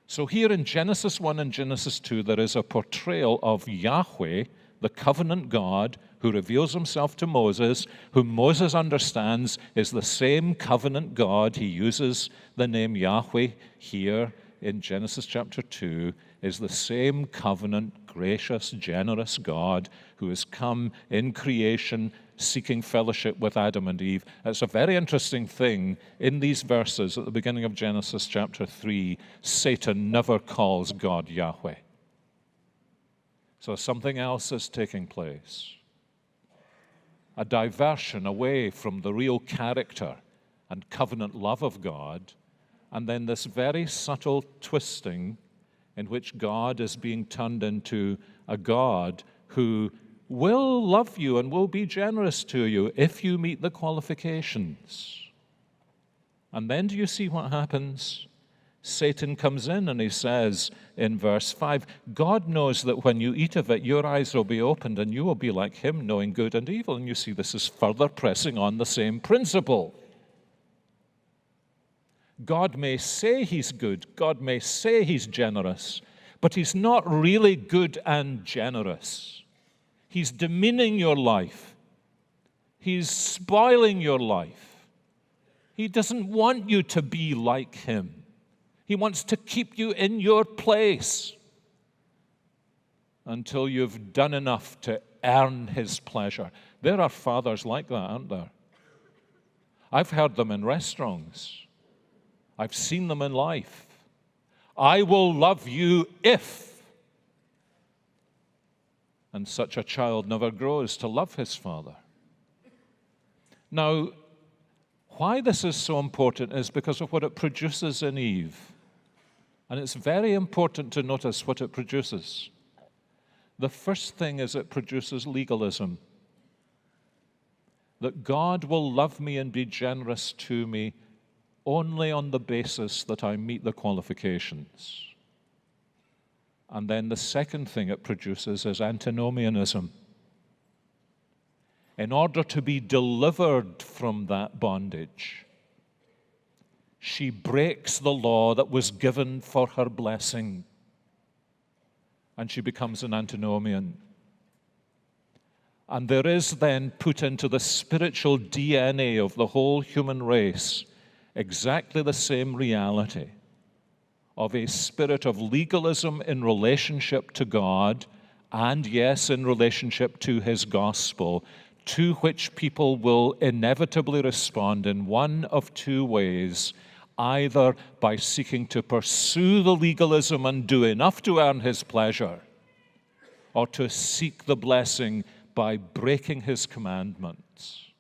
So here in Genesis 1 and Genesis 2, there is a portrayal of Yahweh, the covenant God, who reveals himself to Moses, whom Moses understands is the same covenant God. He uses the name Yahweh here in Genesis chapter 2, is the same covenant, gracious, generous God who has come in creation seeking fellowship with Adam and Eve. It's a very interesting thing. In these verses at the beginning of Genesis chapter 3, Satan never calls God Yahweh. So something else is taking place. A diversion away from the real character and covenant love of God, and then this very subtle twisting in which God is being turned into a God who will love you and will be generous to you if you meet the qualifications. And then do you see what happens? Satan comes in and he says in verse 5, God knows that when you eat of it, your eyes will be opened and you will be like him, knowing good and evil. And you see this is further pressing on the same principle. God may say he's good, God may say he's generous, but he's not really good and generous. He's demeaning your life. He's spoiling your life. He doesn't want you to be like him. He wants to keep you in your place until you've done enough to earn his pleasure. There are fathers like that, aren't there? I've heard them in restaurants. I've seen them in life. I will love you if. And such a child never grows to love his father. Now, why this is so important is because of what it produces in Eve. And it's very important to notice what it produces. The first thing is it produces legalism. That God will love me and be generous to me only on the basis that I meet the qualifications. And then the second thing it produces is antinomianism. In order to be delivered from that bondage, she breaks the law that was given for her blessing, and she becomes an antinomian. And there is then put into the spiritual DNA of the whole human race exactly the same reality of a spirit of legalism in relationship to God and, yes, in relationship to his gospel, to which people will inevitably respond in one of two ways, either by seeking to pursue the legalism and do enough to earn his pleasure, or to seek the blessing by breaking his commandments.